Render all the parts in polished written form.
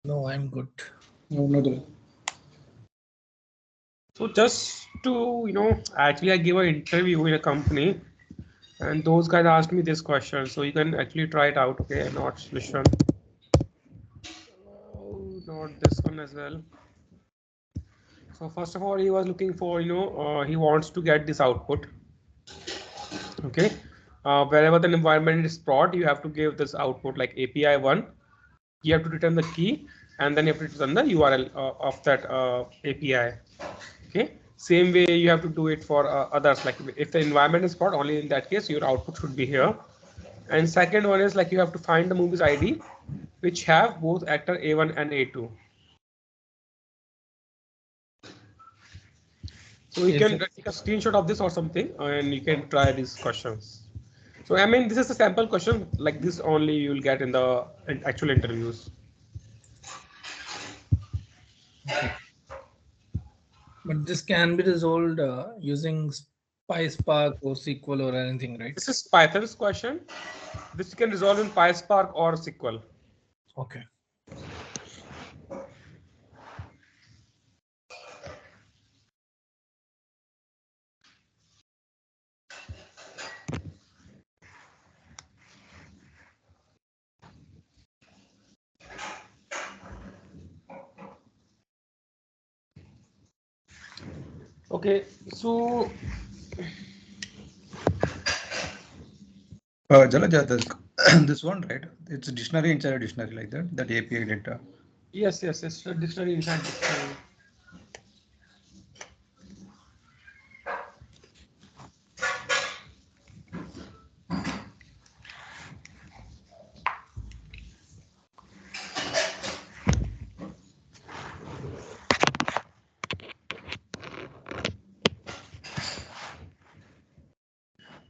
No, I'm good. No, not good. So just to, actually I gave an interview in a company and those guys asked me this question. So you can actually try it out. Okay, not this one. Oh, not this one as well. So first of all, he was looking for, he wants to get this output. Okay. Wherever the environment is prod, you have to give this output like API1. You have to return the key and then you have to return the URL of that API. Okay. Same way you have to do it for others. Like if the environment is prod, only in that case your output should be here. And second one is like you have to find the movies ID which have both actor A1 and A2. So you can take a screenshot of this or something and you can try these questions. So I mean, this is a sample question like this only you will get in the actual interviews. But this can be resolved using PySpark or SQL or anything, right? This is Python's question. This you can resolve in PySpark or SQL. Okay. Okay, so Jalaja, this one, right? It's a dictionary inside a dictionary like that. That API data. yes, it's a dictionary inside dictionary.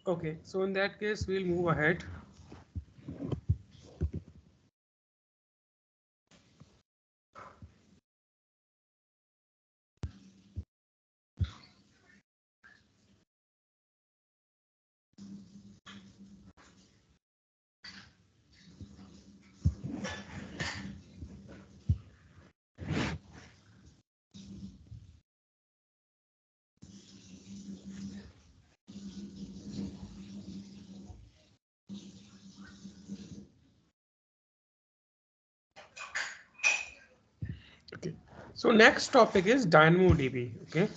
Okay, so in that case, we'll move ahead. Okay, so next topic is DynamoDB. Okay,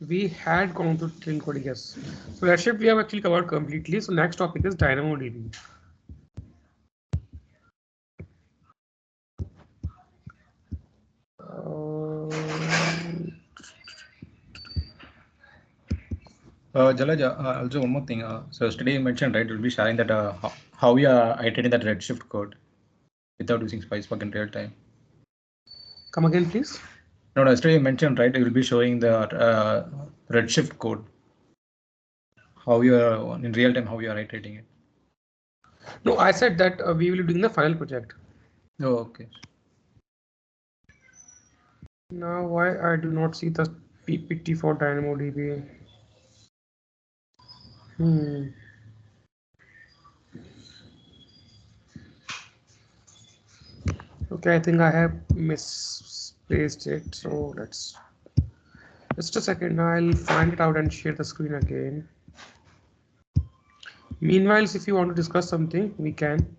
we had gone to clean code, yes. So Redshift we have actually covered completely. So next topic is DynamoDB. Jalaja, also one more thing. So yesterday you mentioned, right, you'll be sharing that how we are iterating that Redshift code without using PySpark in real time. Come again, please. No, yesterday you mentioned, right, you will be showing the Redshift code. How you are in real time, how you are iterating it. No, I said that we will be doing the final project. Oh, okay. Now, why I do not see the PPT for DynamoDB? Okay, I think I have misplaced it. So let's just a second. I'll find it out and share the screen again. Meanwhile, if you want to discuss something, we can.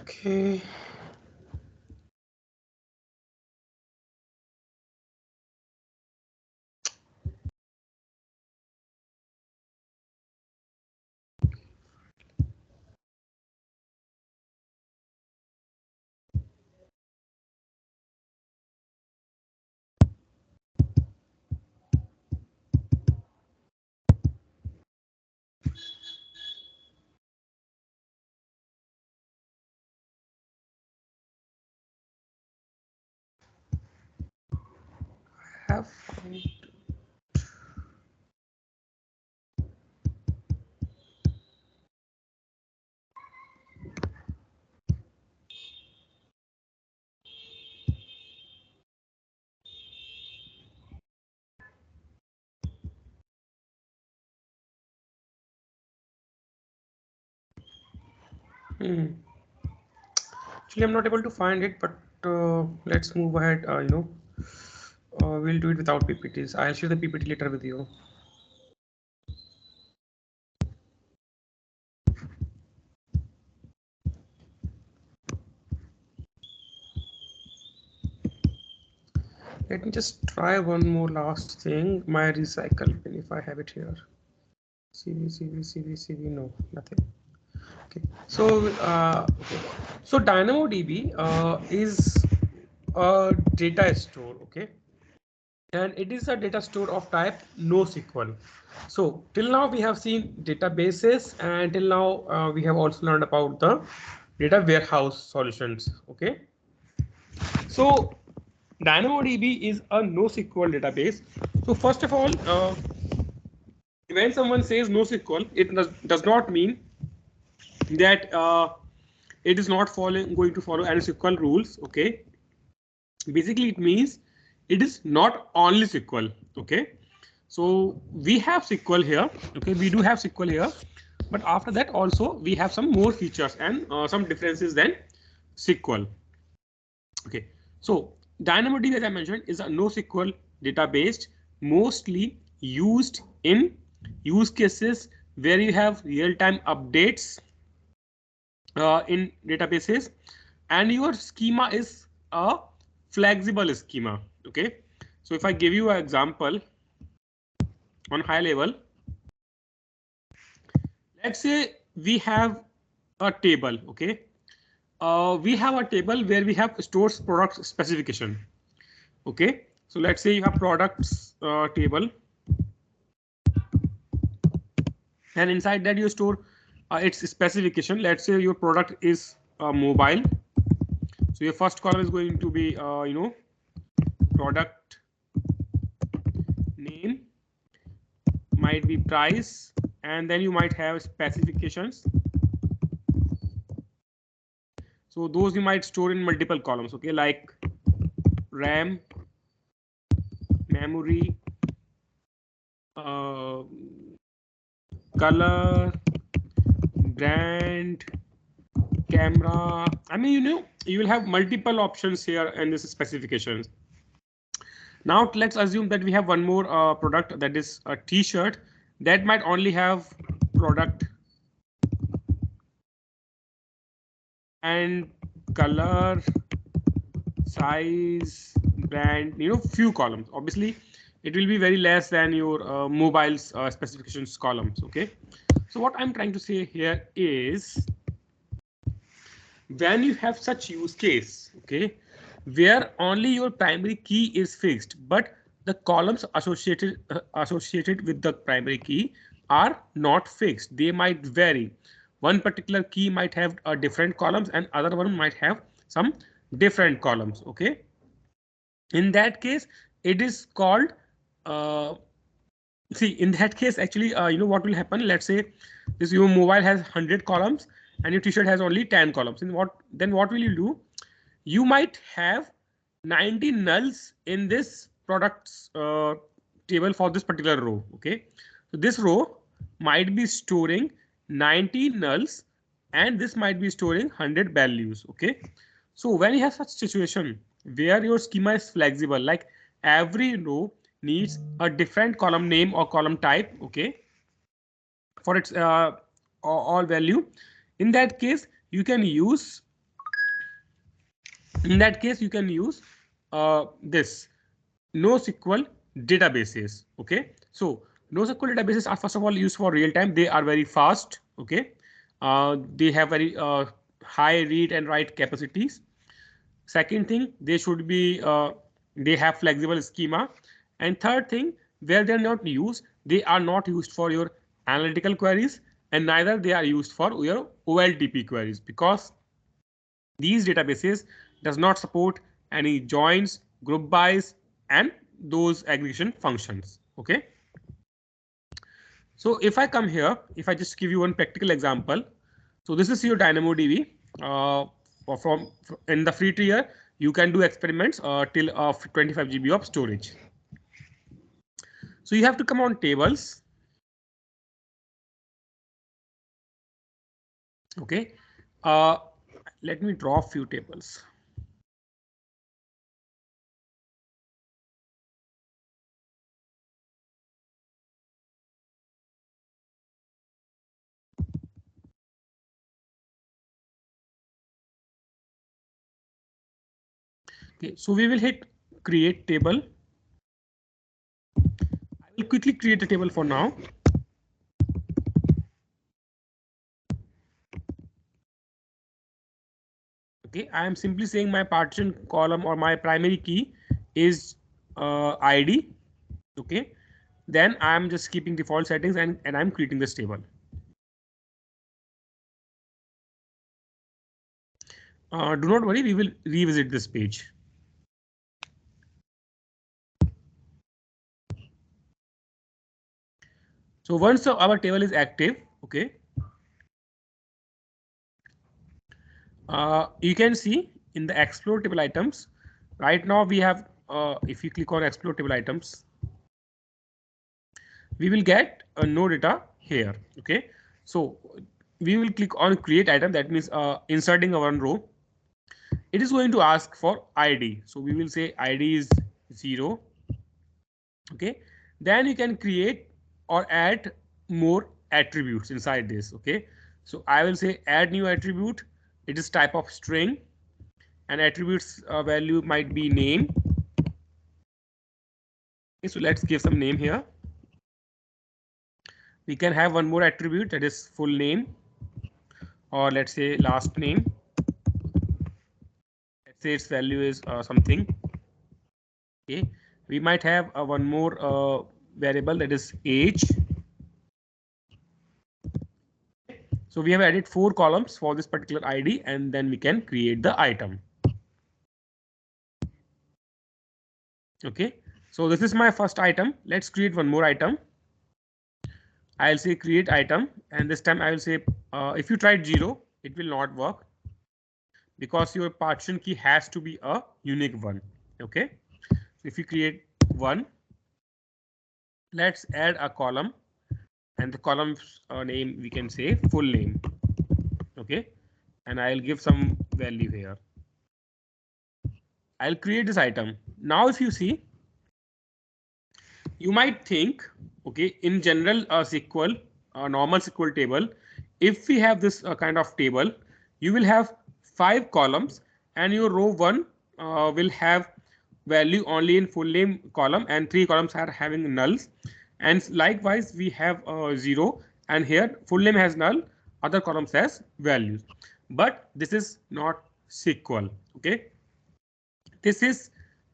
Okay. Have found. Actually, I'm not able to find it, but let's move ahead. We'll do it without PPTs. I'll share the PPT later with you. Let me just try one more last thing. My recycle bin, if I have it here. CV, no, nothing. Okay, so so DynamoDB is a data store, okay, and it is a data store of type NoSQL. So till now we have seen databases, and till now we have also learned about the data warehouse solutions. Okay, so DynamoDB is a NoSQL database. So first of all, when someone says NoSQL, it does not mean that it is not going to follow any SQL rules. Okay, basically it means it is not only SQL. Okay, so we have SQL here. Okay, we do have SQL here, but after that also we have some more features and some differences than SQL. Okay, so DynamoDB, as I mentioned, is a NoSQL database mostly used in use cases where you have real-time updates in databases, and your schema is a flexible schema. Okay, so if I give you an example on high level, let's say we have a table. Okay, we have a table where we have stores product specification. Okay, so let's say you have products table, and inside that you store its specification. Let's say your product is mobile, so your first column is going to be product name, might be price, and then you might have specifications. So those you might store in multiple columns. Okay, like RAM, memory, color, brand, camera. I mean, you will have multiple options here and this specifications. Now let's assume that we have one more product, that is a t-shirt, that might only have product and color, size, brand, few columns. Obviously it will be very less than your mobile specifications columns. Okay, so what I'm trying to say here is, when you have such use case, okay, where only your primary key is fixed, but the columns associated with the primary key are not fixed, they might vary. One particular key might have a different columns and other one might have some different columns. Okay, in that case it is called see, in that case actually what will happen, let's say this your mobile has 100 columns and your t-shirt has only 10 columns. And what will you do? You might have 90 nulls in this products table for this particular row. Okay, so this row might be storing 90 nulls and this might be storing 100 values. Okay, so when you have such situation where your schema is flexible, like every row needs a different column name or column type, okay, for its all value, in that case you can use, in that case, you can use this NoSQL databases. Okay, so NoSQL databases are first of all used for real time. They are very fast. Okay, they have very high read and write capacities. Second thing, they should be they have flexible schema. And third thing, where they're not used, they are not used for your analytical queries, and neither they are used for your OLTP queries, because these databases does not support any joins, group bys, and those aggregation functions. Okay. So if I come here, if I just give you one practical example, so this is your DynamoDB. From in the free tier, you can do experiments till 25 GB of storage. So you have to come on tables. Okay. Let me draw a few tables. Okay, so we will hit create table. I will quickly create a table for now. Okay, I am simply saying my partition column or my primary key is ID. Okay, then I am just keeping default settings and I'm creating this table. Do not worry, we will revisit this page. So once our table is active, okay, you can see in the explore table items. Right now we have, if you click on explore table items, we will get no data here. Okay, so we will click on create item. That means inserting a one row. It is going to ask for ID. So we will say ID is 0. Okay, then you can create or add more attributes inside this. Okay, so I will say add new attribute. It is type of string, and attributes value might be name. Okay, so let's give some name here. We can have one more attribute, that is full name, or let's say last name. Let's say its value is something. Okay, we might have one more variable, that is age. So we have added 4 columns for this particular ID, and then we can create the item. Okay, so this is my first item. Let's create one more item. I'll say create item, and this time I will say if you tried 0, it will not work, because your partition key has to be a unique one. Okay, so if you create 1, let's add a column, and the column's name we can say full name. Okay, and I'll give some value here. I'll create this item. Now if you see, you might think, okay, in general SQL, normal SQL table, if we have this kind of table, you will have 5 columns, and your row 1 will have value only in full name column, and 3 columns are having nulls. And likewise, we have 0, and here full name has null, other columns has values. But this is not SQL. Okay, this is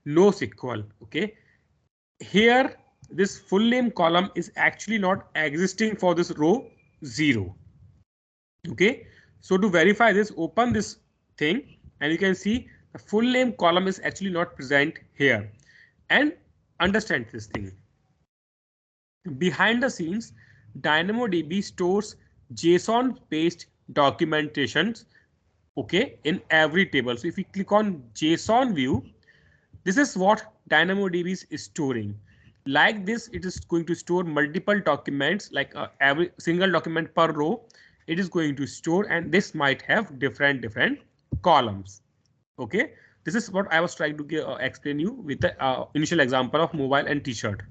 NoSQL. Okay, here this full name column is actually not existing for this row 0. Okay, so to verify this, open this thing, and you can see the full name column is actually not present here. And understand this thing. Behind the scenes, DynamoDB stores JSON-based documentations, okay, in every table. So if you click on JSON view, this is what DynamoDB is storing. Like this, it is going to store multiple documents, like every single document per row. It is going to store, and this might have different columns. Okay, this is what I was trying to explain you with the initial example of mobile and T-shirt.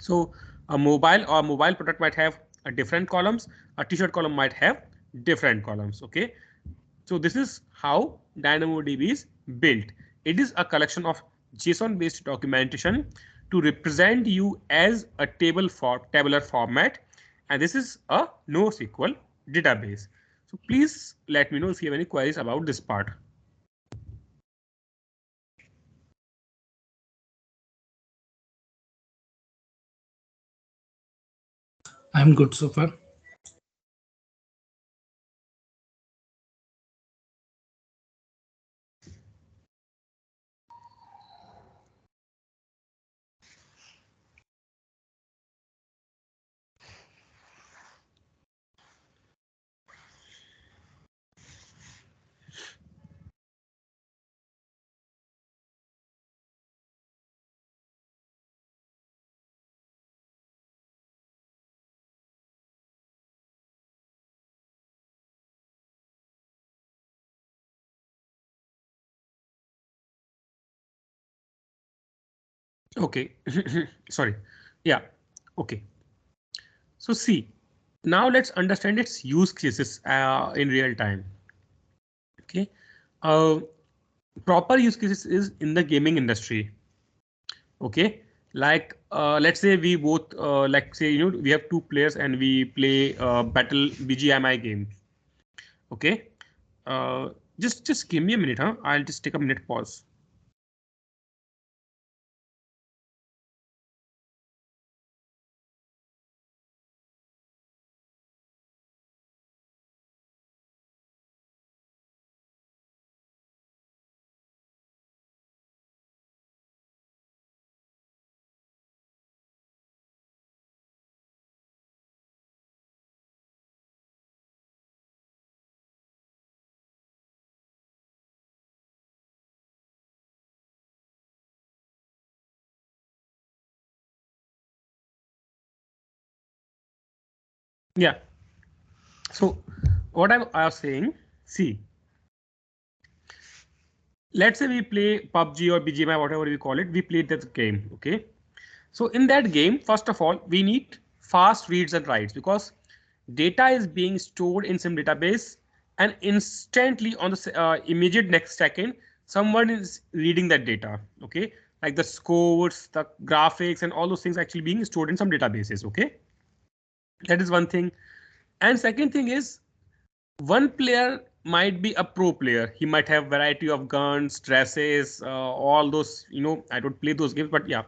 So a mobile product might have a different columns. A T-shirt column might have different columns. Okay, so this is how DynamoDB is built. It is a collection of JSON based documentation to represent you as a tabular format, and this is a NoSQL database. So please let me know if you have any queries about this part. I'm good so far. Okay, sorry. Yeah, okay. So see, now let's understand its use cases in real time. Okay, proper use cases is in the gaming industry. Okay, like let's say we both like say we have two players and we play battle BGMI game. Okay, just give me a minute, huh? I'll just take a minute pause. Yeah. So what I was saying, see, let's say we play PUBG or BGMI, whatever we call it, we played that game. Okay. So in that game, first of all, we need fast reads and writes because data is being stored in some database and instantly on the immediate next second, someone is reading that data. Okay. Like the scores, the graphics and all those things actually being stored in some databases. Okay. That is one thing. And second thing is one player might be a pro player. He might have variety of guns, dresses, all those, I don't play those games, but yeah,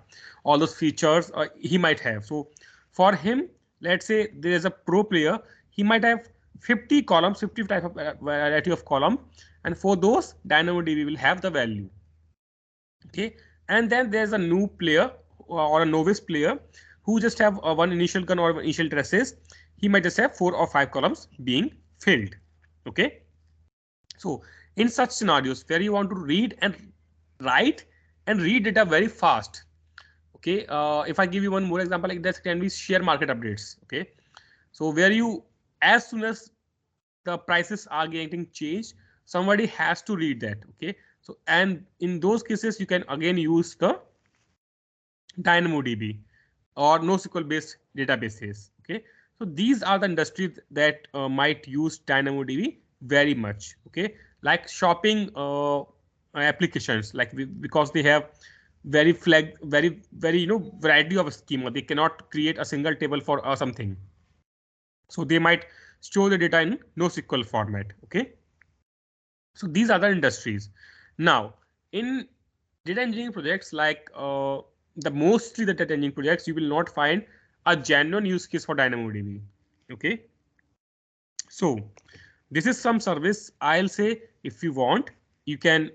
all those features he might have. So for him, let's say there is a pro player, he might have 50 columns, 50 type of variety of column. And for those, DynamoDB will have the value. Okay. And then there's a new player or a novice player who just have one initial gun or initial dresses. He might just have 4 or 5 columns being filled. Okay. So in such scenarios where you want to read and write and read data very fast. Okay. If I give you one more example, like that can be share market updates. Okay. So where you, as soon as the prices are getting changed, somebody has to read that. Okay. So, and in those cases, you can again use the DynamoDB or NoSQL based databases. Okay. So these are the industries that might use DynamoDB very much. Okay. Like shopping applications, like because they have very variety of schema. They cannot create a single table for something. So they might store the data in NoSQL format. Okay. So these are the industries. Now, in data engineering projects, like mostly the data engineering projects, you will not find a genuine use case for DynamoDB. Okay. So this is some service. I'll say if you want, you can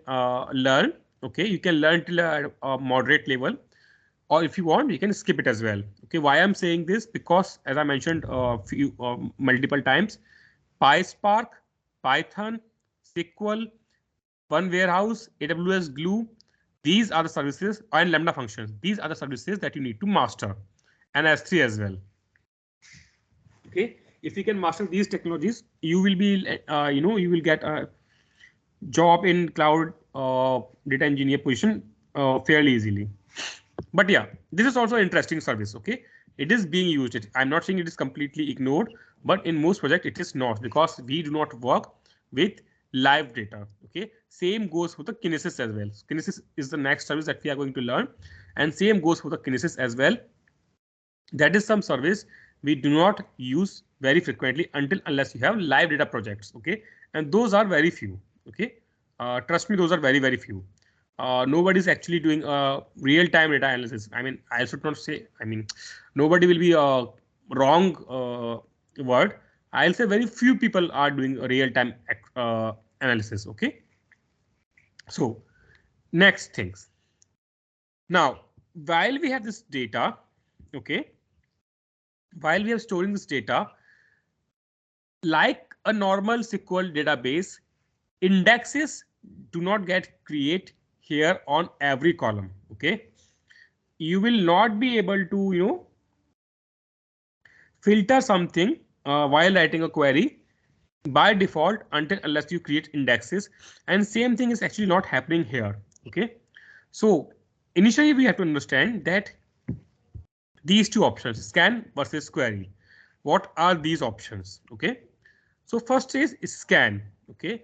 learn. Okay. You can learn till a moderate level, or if you want, you can skip it as well. Okay. Why I'm saying this? Because as I mentioned multiple times, PySpark, Python, SQL, One Warehouse, AWS Glue, these are the services, and Lambda functions. These are the services that you need to master, and S3 as well. Okay, if you can master these technologies, you will be, you will get a job in cloud data engineer position fairly easily. But yeah, this is also an interesting service. Okay, it is being used. I'm not saying it is completely ignored, but in most projects it is not, because we do not work with live data. Okay, same goes for the Kinesis as well. Kinesis is the next service that we are going to learn, and same goes for the Kinesis as well. That is some service we do not use very frequently unless you have live data projects. Okay, and those are very few. Okay, trust me, those are very few. Nobody is actually doing real-time data analysis. I mean, I should not say. I mean, nobody will be a wrong word. I'll say very few people are doing a real-time analysis. Okay. So next things. Now, while we have this data, okay, while we are storing this data, like a normal SQL database, indexes do not get created here on every column. Okay, you will not be able to filter something while writing a query by default unless you create indexes, and same thing is actually not happening here. Okay, so initially we have to understand that these two options, scan versus query, what are these options? Okay, so first is scan. Okay,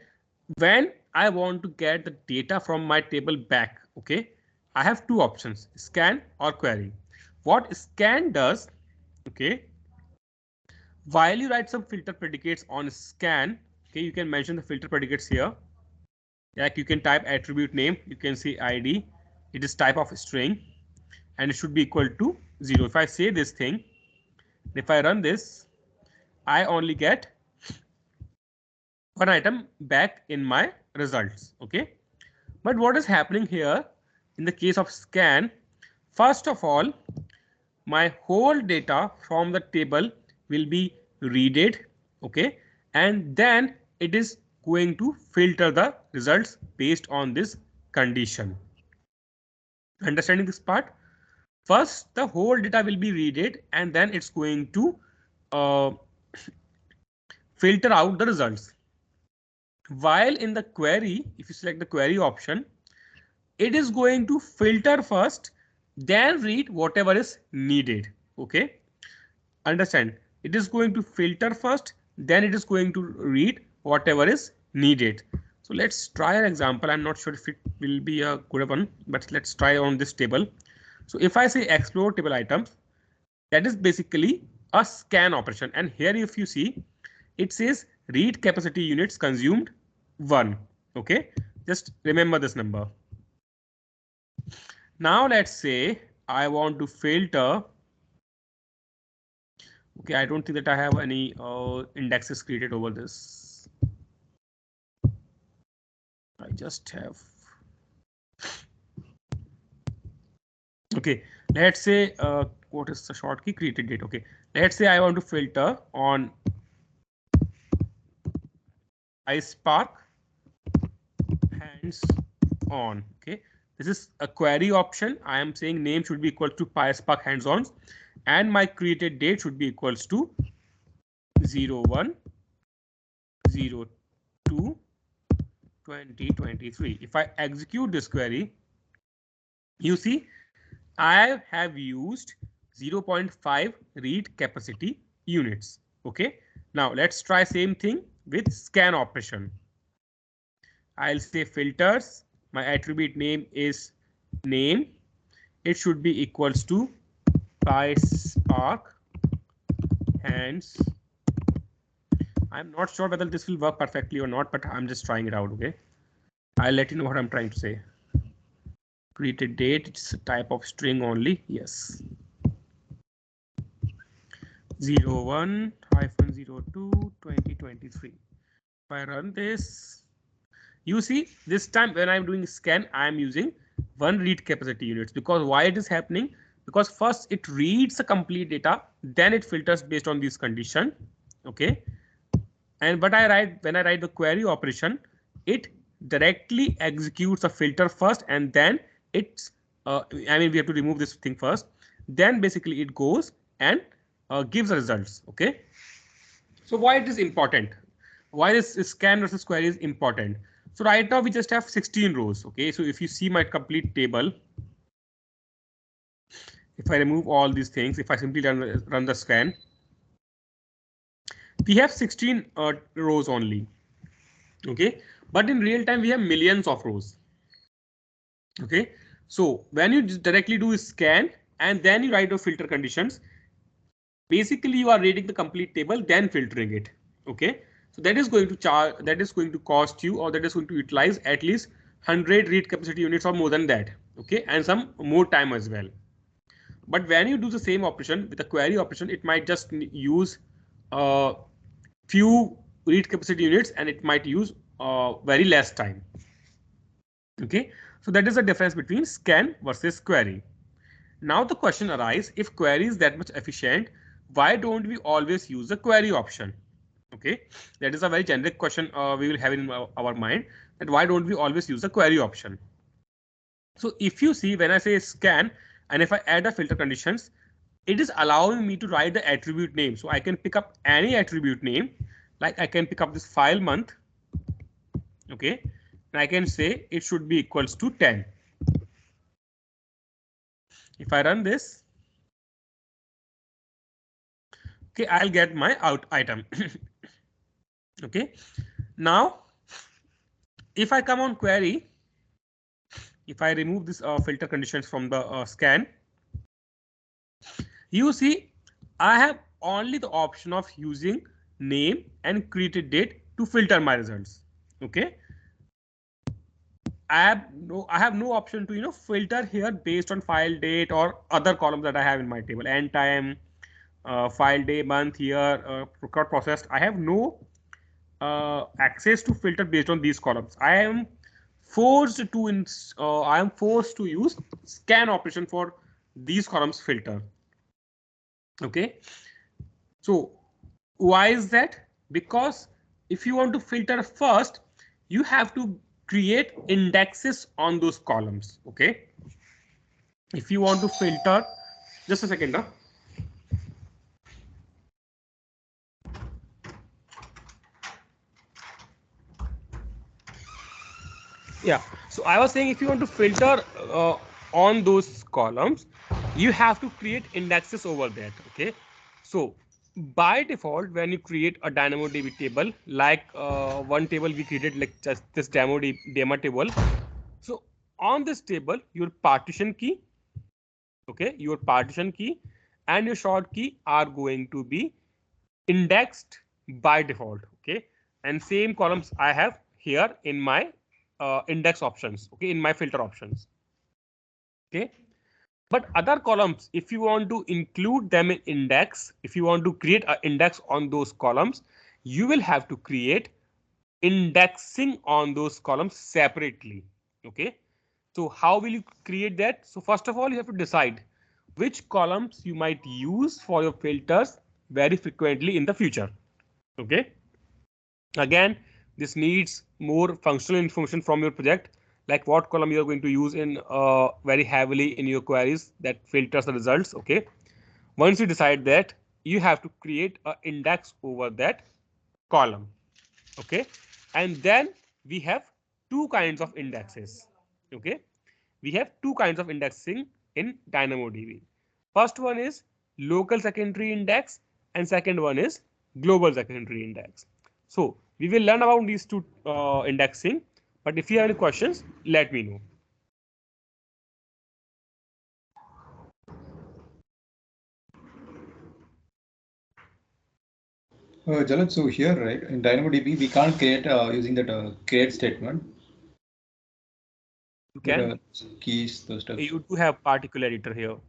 when I want to get the data from my table back, okay, I have two options, scan or query. What scan does, okay, while you write some filter predicates on scan, okay, you can mention the filter predicates here. Like you can type attribute name, you can say ID, it is type of string, and it should be equal to 0. If I say this thing, if I run this, I only get one item back in my results. Okay, but what is happening here in the case of scan? First of all, my whole data from the table will be readed. Okay, and then it is going to filter the results based on this condition. Understanding this part? First, the whole data will be readed, and then it's going to filter out the results. While in the query, if you select the query option, it is going to filter first, then read whatever is needed. Okay, understand? It is going to filter first, then it is going to read whatever is needed. So let's try an example. I'm not sure if it will be a good one, but let's try on this table. So if I say explore table items, that is basically a scan operation. And here if you see, it says read capacity units consumed 1. Okay, just remember this number. Now let's say I want to filter. Okay, I don't think that I have any indexes created over this. I just have. Okay, let's say what is the short key created date? Okay, let's say I want to filter on PySpark hands on. Okay, this is a query option. I am saying name should be equal to PySpark hands on, and my created date should be equals to 01/02/2023. If I execute this query, you see I have used 0.5 read capacity units. Okay, now let's try same thing with scan operation. I'll say filters. My attribute name is name. It should be equals to PySpark hands. I'm not sure whether this will work perfectly or not, but I'm just trying it out. Okay, I'll let you know what I'm trying to say. Created date, it's a type of string only. Yes. 01/02/2023. If I run this, you see this time when I'm doing scan, I'm using 1 read capacity units. Because why it is happening? Because first it reads the complete data, then it filters based on this condition. Okay, and when I write the query operation, it directly executes a filter first, and then it's I mean we have to remove this thing first, then basically it goes and gives the results. Okay, so why it is important? Why this scan versus query is important? So right now we just have 16 rows. Okay, so if you see my complete table, if I remove all these things, if I simply run the scan, we have 16 rows only. Okay, but in real time we have millions of rows. Okay, so when you directly do scan and then you write the filter conditions, basically you are reading the complete table, then filtering it. Okay, so that is going to charge, that is going to cost you, or that is going to utilize at least 100 read capacity units or more than that. Okay, and some more time as well. But when you do the same operation with a query operation, it might just use few read capacity units and it might use very less time. Okay, so that is the difference between scan versus query. Now the question arises, if query is that much efficient, why don't we always use the query option? Okay, that is a very generic question we will have in our mind, that why don't we always use the query option? So if you see, when I say scan and if I add a filter conditions, it is allowing me to write the attribute name. So I can pick up any attribute name, like I can pick up this file month. Okay, and I can say it should be equals to 10. If I run this, okay, I'll get my out item. Okay, now if I come on query, if I remove this filter conditions from the scan, you see I have only the option of using name and created date to filter my results. Okay, I have no option to filter here based on file date or other columns that I have in my table, end time, file day, month, year, record processed. I have no access to filter based on these columns. I am forced to use scan operation for these columns filter. Okay, so why is that? Because if you want to filter first, you have to create indexes on those columns. Okay, if you want to filter, just a second. Yeah, so I was saying, if you want to filter on those columns, you have to create indexes over that. Okay, so by default, when you create a DynamoDB table, like one table we created, like just this demo table. So on this table, your partition key, okay, your partition key and your short key are going to be indexed by default. Okay, and same columns I have here in my index options. Okay, in my filter options. Okay, but other columns, if you want to include them in index, if you want to create an index on those columns, you will have to create indexing on those columns separately. Okay, so how will you create that? So first of all, you have to decide which columns you might use for your filters very frequently in the future. Okay, again, this needs more functional information from your project, like what column you are going to use in very heavily in your queries that filters the results. Okay, once you decide that, you have to create an index over that column. Okay, and then we have two kinds of indexes. Okay, we have two kinds of indexing in DynamoDB. First one is local secondary index and second one is global secondary index. So we will learn about these two indexing, but if you have any questions, let me know. Jalaj, so here, right, in DynamoDB, we can't create using that create statement. You can. Keys, those stuff. You do have particle editor here. Okay.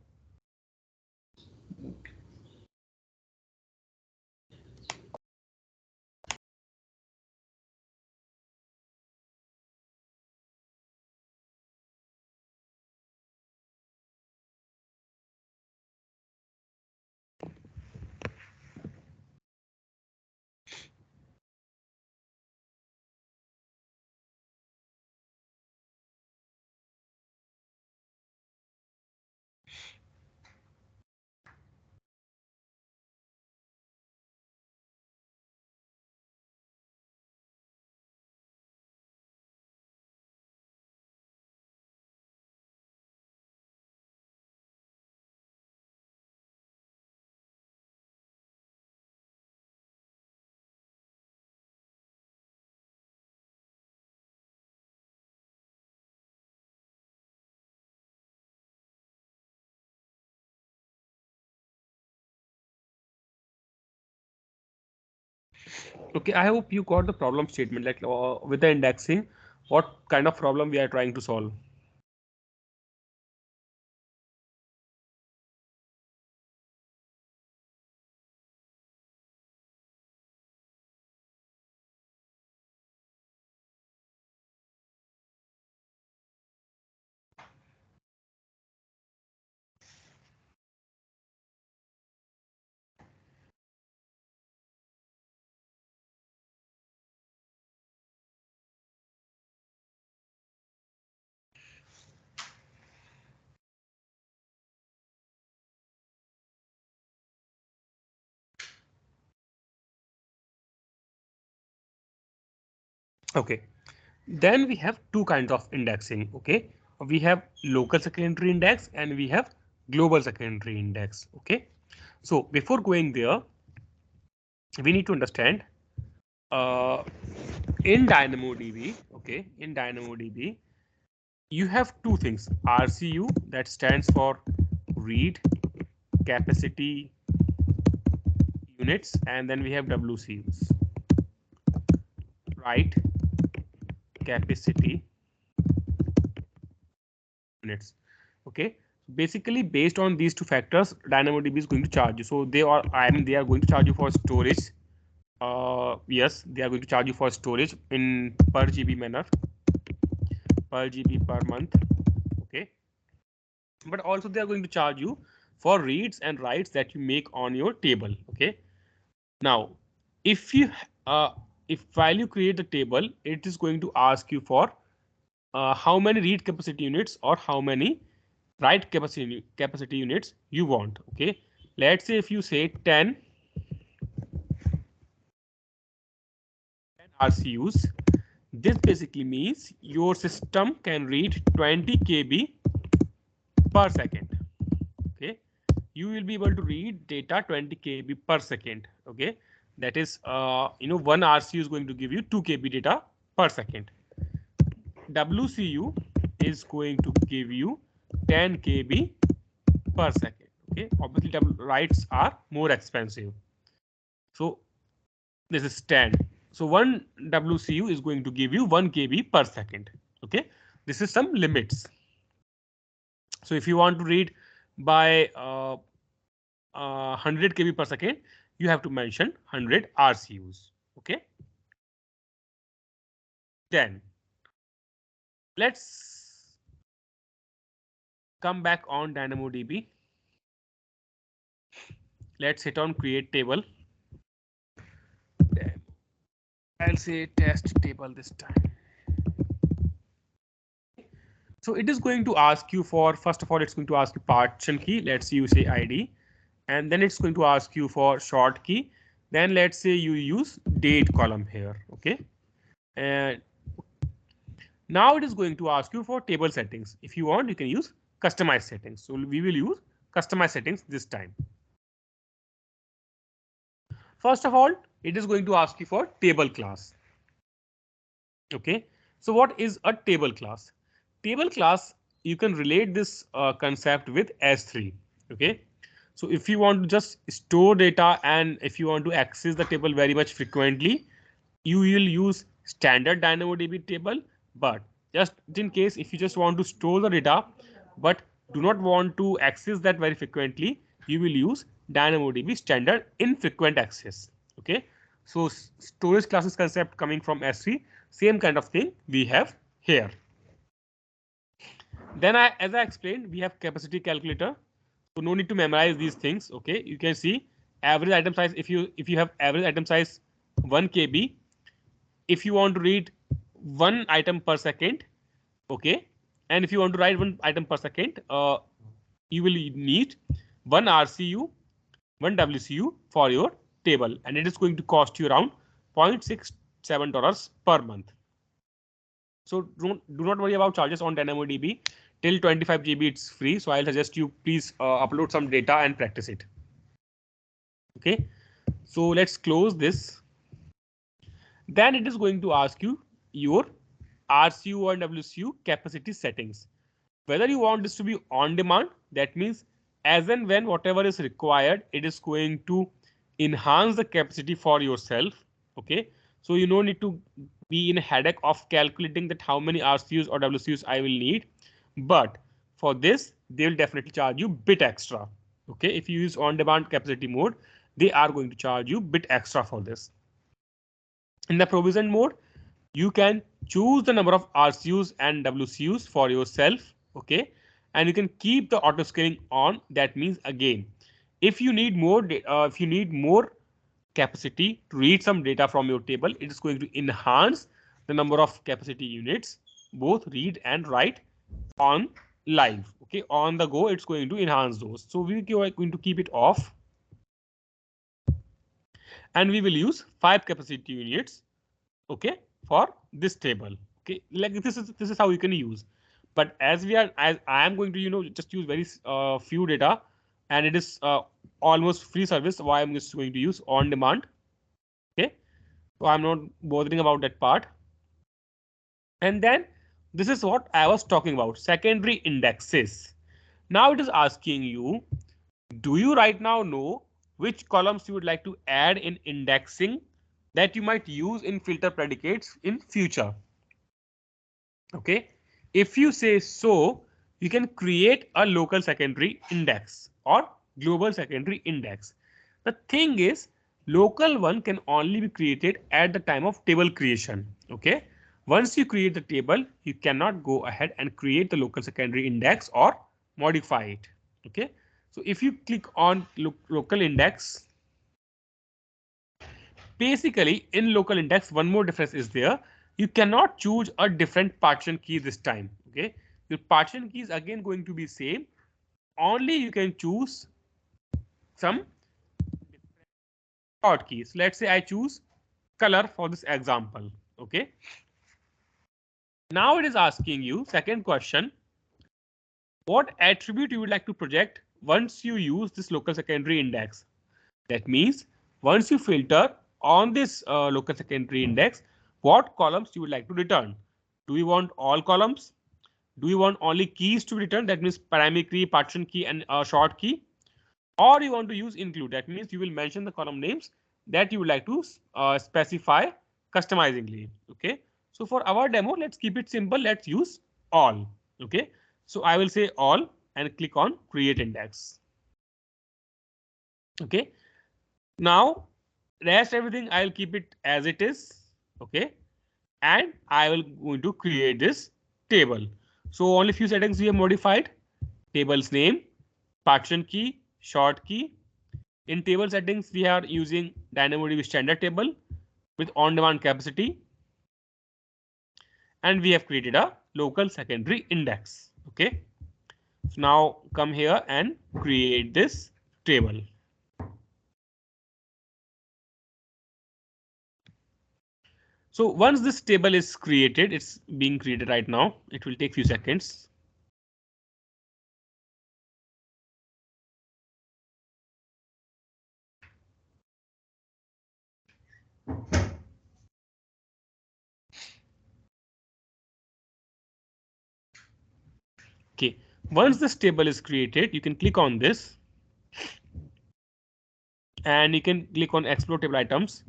Okay, I hope you got the problem statement, like with the indexing, what kind of problem we are trying to solve. Okay, then we have two kinds of indexing. Okay, we have local secondary index and we have global secondary index. Okay, so before going there, we need to understand uh, in DynamoDB. Okay, in DynamoDB, you have two things: RCU, that stands for read capacity units, and then we have WCUs, write capacity units. Okay, basically based on these two factors, DynamoDB is going to charge you. So they are, I mean, they are going to charge you for storage. Yes, they are going to charge you for storage in per GB manner, per GB per month. Okay, but also they are going to charge you for reads and writes that you make on your table. Okay, now if you if while you create the table, it is going to ask you for how many read capacity units or how many write capacity units you want. Okay, let's say if you say 10 RCUs, this basically means your system can read 20 KB per second. Okay, you will be able to read data 20 KB per second. Okay, that is one RCU is going to give you 2 KB data per second. WCU is going to give you 10 KB per second. Okay, obviously writes are more expensive. So this is 10. So one WCU is going to give you 1 KB per second. Okay, this is some limits. So if you want to read by 100 KB per second, you have to mention 100 RCUs. Okay. Then let's come back on DynamoDB. Let's hit on create table. I'll say test table this time. So it is going to ask you for, first of all, it's going to ask you partition key. Let's say you say ID, and then it's going to ask you for short key. Then let's say you use date column here. Okay. And now it is going to ask you for table settings. If you want, you can use customize settings. So we will use customize settings this time. First of all, it is going to ask you for table class. Okay. So what is a table class? Table class, you can relate this concept with S3. Okay. So if you want to just store data and if you want to access the table very much frequently, you will use standard DynamoDB table. But just in case, if you just want to store the data, but do not want to access that very frequently, you will use DynamoDB standard infrequent access. Okay. So storage classes concept coming from S3, same kind of thing we have here. Then as I explained, we have capacity calculator. So no need to memorize these things. Okay, you can see average item size. If you have average item size 1 KB, if you want to read one item per second, okay, and if you want to write one item per second, you will need one RCU, one WCU for your table, and it is going to cost you around $0.67 per month. So do not worry about charges on DynamoDB. Till 25 GB it's free. So I'll suggest you please upload some data and practice it. Okay. So let's close this. Then it is going to ask you your RCU and WCU capacity settings. Whether you want this to be on demand, that means as and when whatever is required, it is going to enhance the capacity for yourself. Okay, so you don't need to be in a headache of calculating that how many RCUs or WCUs I will need. But for this, they will definitely charge you bit extra. Okay, if you use on-demand capacity mode, they are going to charge you bit extra for this. In the provision mode, you can choose the number of RCUs and WCUs for yourself. Okay, and you can keep the auto scaling on. That means again, if you need more capacity to read some data from your table, it is going to enhance the number of capacity units, both read and write on live. Okay, on the go, it's going to enhance those. So we are going to keep it off, and we will use 5 capacity units. Okay, for this table. Okay, like this is how you can use. But as I am going to just use very few data, and it is almost free service. Why I'm just going to use on demand. Okay, so I'm not bothering about that part. And then this is what I was talking about, secondary indexes. Now it is asking you, do you right now know which columns you would like to add in indexing that you might use in filter predicates in future? Okay, if you say so, you can create a local secondary index or global secondary index. The thing is, local one can only be created at the time of table creation. Okay, once you create the table, you cannot go ahead and create the local secondary index or modify it. Okay, so if you click on local index, basically in local index, one more difference is there. You cannot choose a different partition key this time. Okay, your partition key is again going to be same. Only you can choose some hotkeys. Let's say I choose color for this example. Okay, now it is asking you second question, what attribute you would like to project once you use this local secondary index. That means once you filter on this local secondary index, what columns you would like to return. Do you want all columns? Do you want only keys to return? That means primary key, partition key, and short key. Or you want to use include. That means you will mention the column names that you would like to specify customizingly. Okay. So for our demo, let's keep it simple. Let's use all. Okay. So I will say all and click on create index. Okay. Now rest everything I'll keep it as it is. Okay, and I will going to create this table. So only few settings we have modified: table's name, partition key, short key. In table settings we are using DynamoDB standard table with on-demand capacity, and we have created a local secondary index. Okay, so now come here and create this table. So once this table is created, it's being created right now. It will take few seconds. Okay, once this table is created, you can click on this and you can click on explore table items.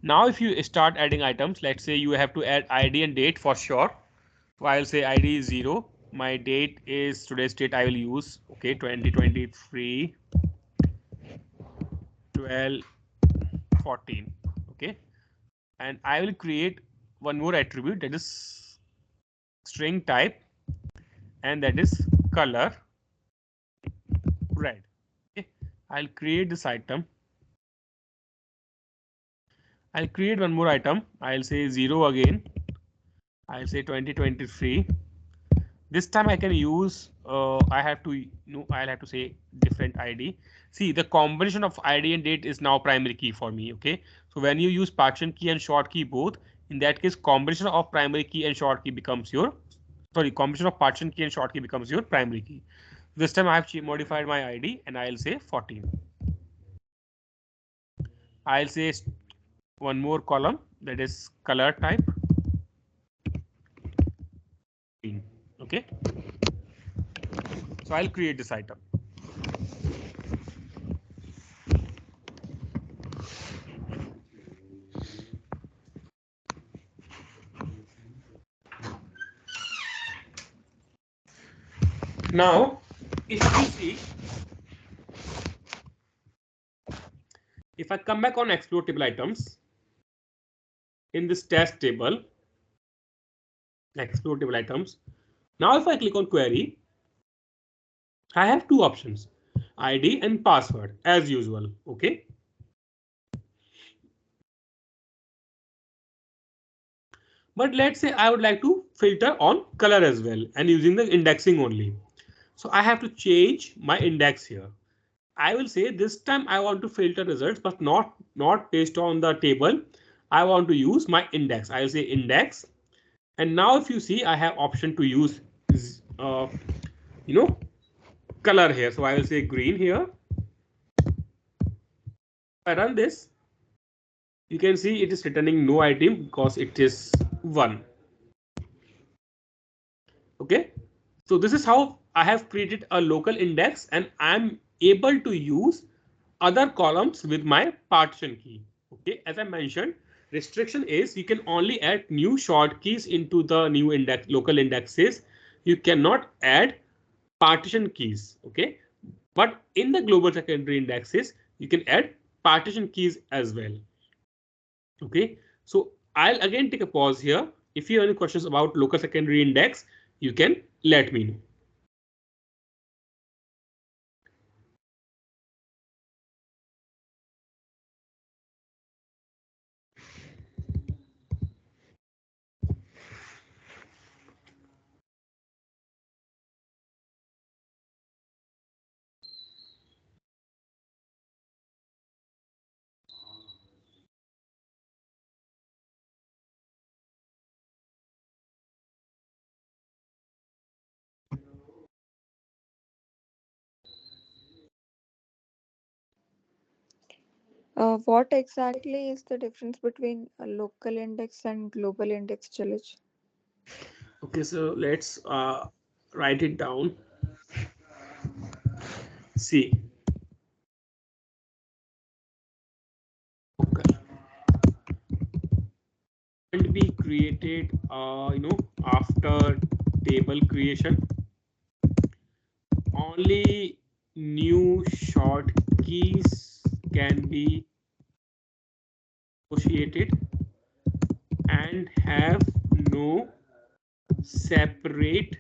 Now, if you start adding items, let's say you have to add ID and date for sure. So I'll say ID is 0. My date is today's date I will use. Okay, 2023 12/14. Okay, and I will create one more attribute, that is string type, and that is color red. Okay, I'll create this item. I'll create one more item. I'll say 0 again. I'll say 2023. This time I can use I'll have to say different ID. See, the combination of ID and date is now primary key for me. Okay, so when you use partition key and short key both, in that case combination of primary key and short key becomes your combination of partition key and short key becomes your primary key. This time I have modified my ID and I'll say 14. I'll say one more column, that is color type. Okay, so I'll create this item. Now, if you see, if I come back on explore table items in this test table, explore table items. Now, if I click on query, I have two options, ID and password as usual. OK. But let's say I would like to filter on color as well and using the indexing only. So I have to change my index here. I will say this time I want to filter results, but not based on the table. I want to use my index. I will say index. And now if you see, I have option to use, color here. So I will say green here. If I run this, you can see it is returning no item because it is 1. OK, so this is how I have created a local index and I'm able to use other columns with my partition key. OK, as I mentioned, restriction is you can only add new short keys into the new index, local indexes. You cannot add partition keys. OK, but in the global secondary indexes, you can add partition keys as well. OK, so I'll again take a pause here. If you have any questions about local secondary index, you can let me know. What exactly is the difference between a local index and global index, Jalaj? Okay, so let's write it down. See, local and be created, after table creation. Only new short keys can be associated and have no separate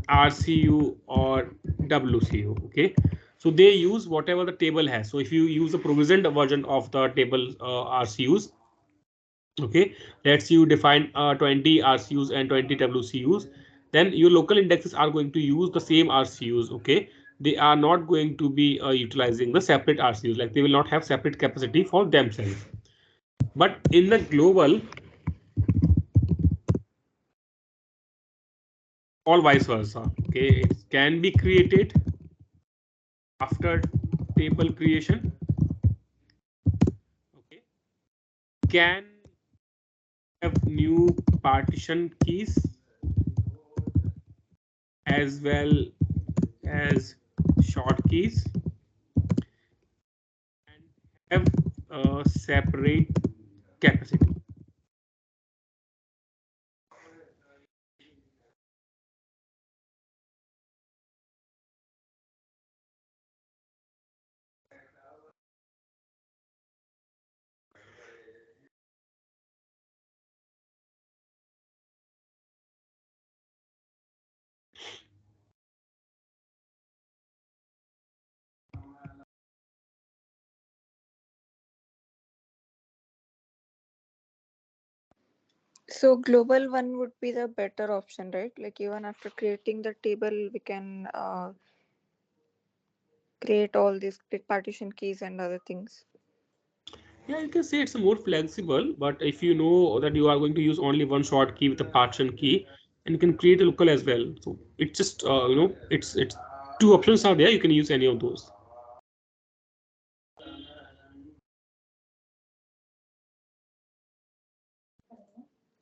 RCU or WCU. Okay, so they use whatever the table has. So if you use a provisioned version of the table RCUs, okay, let's you define 20 RCUs and 20 WCUs, then your local indexes are going to use the same RCUs. Okay, they are not going to be utilizing the separate RCUs, like they will not have separate capacity for themselves. But in the global, all vice versa. Okay, it can be created after table creation. Okay, can have new partition keys as well as short keys and have a separate capacity. So global one would be the better option, right? Like even after creating the table, we can create all these partition keys and other things. Yeah, you can say it's more flexible, but if you know that you are going to use only one short key with a partition key, and you can create a local as well. So it's just it's two options are there. You can use any of those.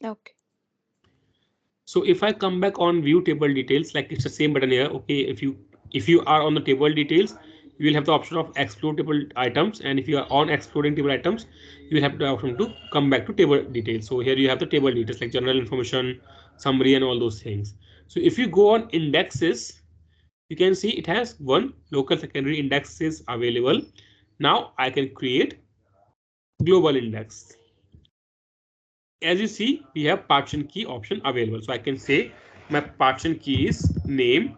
Okay. So if I come back on view table details, like it's the same button here. Okay, if you are on the table details, you will have the option of explore table items, and if you are on exploring table items, you will have the option to come back to table details. So here you have the table details like general information, summary, and all those things. So if you go on indexes, you can see it has one local secondary indexes available. Now I can create global index. As you see, we have partition key option available. So I can say my partition key is name.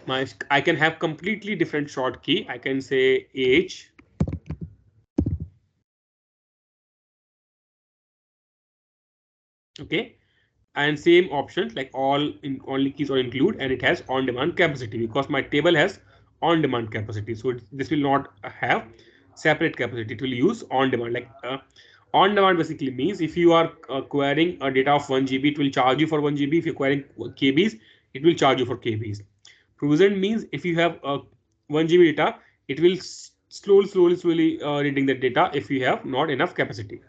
I can have completely different short key. I can say age. Okay. And same options like only keys or include, and it has on-demand capacity because my table has on-demand capacity. So this will not have separate capacity. It will use on-demand. Like on-demand basically means if you are querying a data of 1 GB, it will charge you for 1 GB. If you're querying KBs, it will charge you for KBs. Provisioned means if you have 1 GB data, it will slowly reading the data if you have not enough capacity.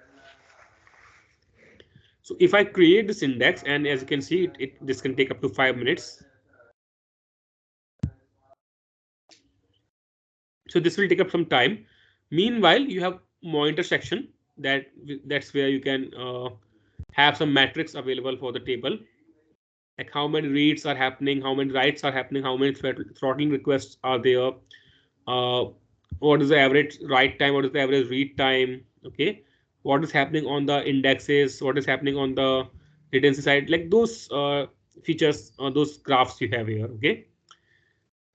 So if I create this index, and as you can see, this can take up to 5 minutes. So this will take up some time. Meanwhile, you have monitor section that's where you can have some metrics available for the table, like how many reads are happening, how many writes are happening, how many throttling requests are there, what is the average write time, what is the average read time, okay, what is happening on the indexes, what is happening on the latency side, like those features, those graphs you have here. Okay,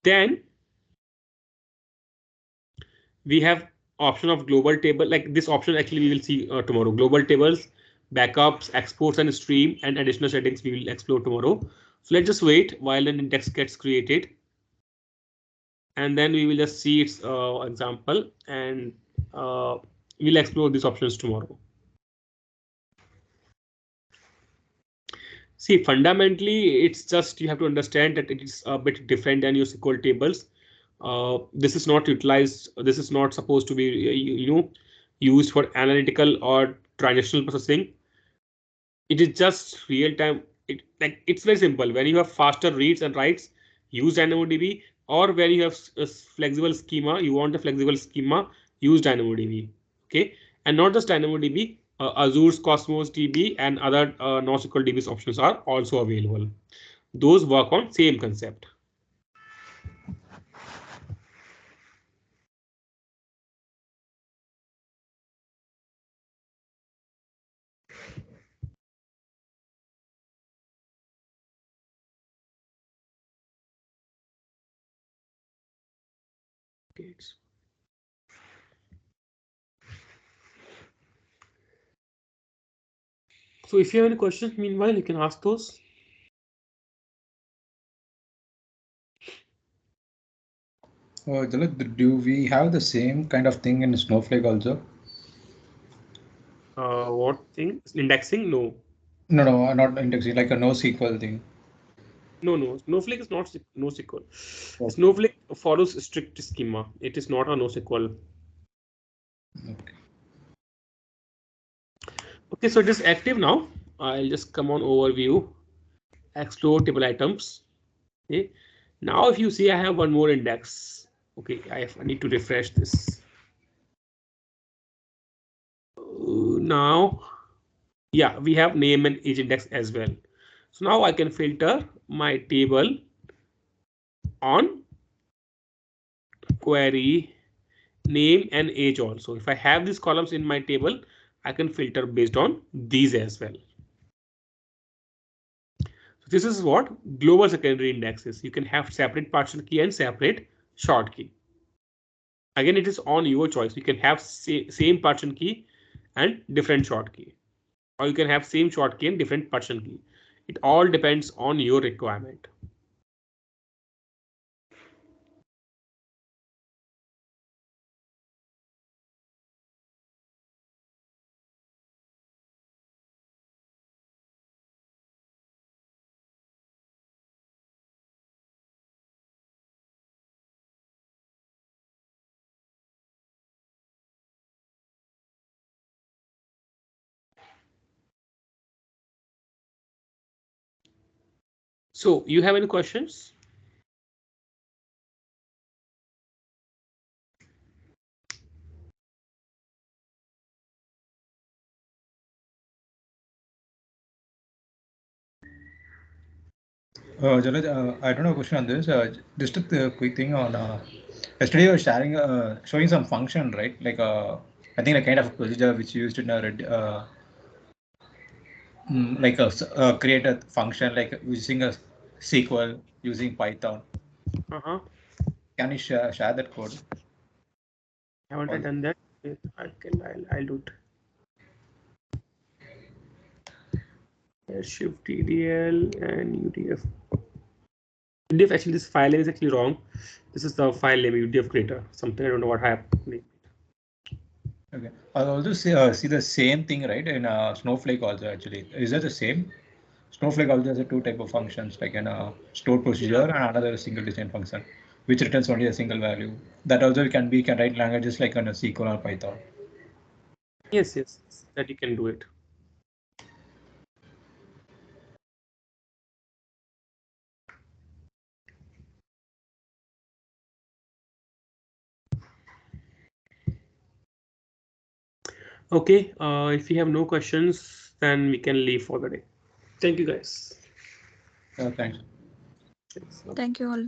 then we have option of global table. Like this option actually we will see tomorrow. Global tables, backups, exports and stream, and additional settings we will explore tomorrow. So let's just wait while an index gets created, and then we will just see its example, and we'll explore these options tomorrow. See, fundamentally, it's just you have to understand that it is a bit different than your SQL tables. This is not utilized. This is not supposed to be used for analytical or transactional processing. It is just real time. It's very simple. When you have faster reads and writes, use DynamoDB, or when you have a flexible schema, you want a flexible schema, use DynamoDB. Okay, and not just DynamoDB. Azure's Cosmos DB and other NoSQL DB's options are also available. Those work on same concept. Okay. So if you have any questions, meanwhile, you can ask those. Jalaj, do we have the same kind of thing in Snowflake also? What thing? Indexing? No. No, not indexing, like a NoSQL thing. No. Snowflake is not NoSQL. Okay. Snowflake follows strict schema. It is not a NoSQL. Okay. Okay, so it is active now. I'll just come on overview, explore table items. Okay, now if you see, I have one more index. Okay, I need to refresh this. Now, yeah, we have name and age index as well. So now I can filter my table on query name and age also. If I have these columns in my table, I can filter based on these as well. So this is what global secondary index is. You can have separate partial key and separate short key. Again, it is on your choice. You can have same partition key and different short key, or you can have same short key and different partition key. It all depends on your requirement. So you have any questions? Jalaj, I don't have a question on this. Just a quick thing on yesterday you were sharing, showing some function, right? Like I think a kind of procedure which you used in a like create a function like using a SQL using Python. Can you share that code? Haven't I done that? I'll do it. Shift TDL and UDF. UDF, actually this file name is actually wrong. This is the file name UDF creator. Something I don't know what happened. Okay. I'll also see the same thing, right? In Snowflake also actually. Is that the same? Snowflake also has a two type of functions, like an stored procedure and another single design function, which returns only a single value. That also can write languages like on a SQL or Python. Yes, that you can do it. Okay, if you have no questions, then we can leave for the day. Thank you, guys. Thanks. Thank you all.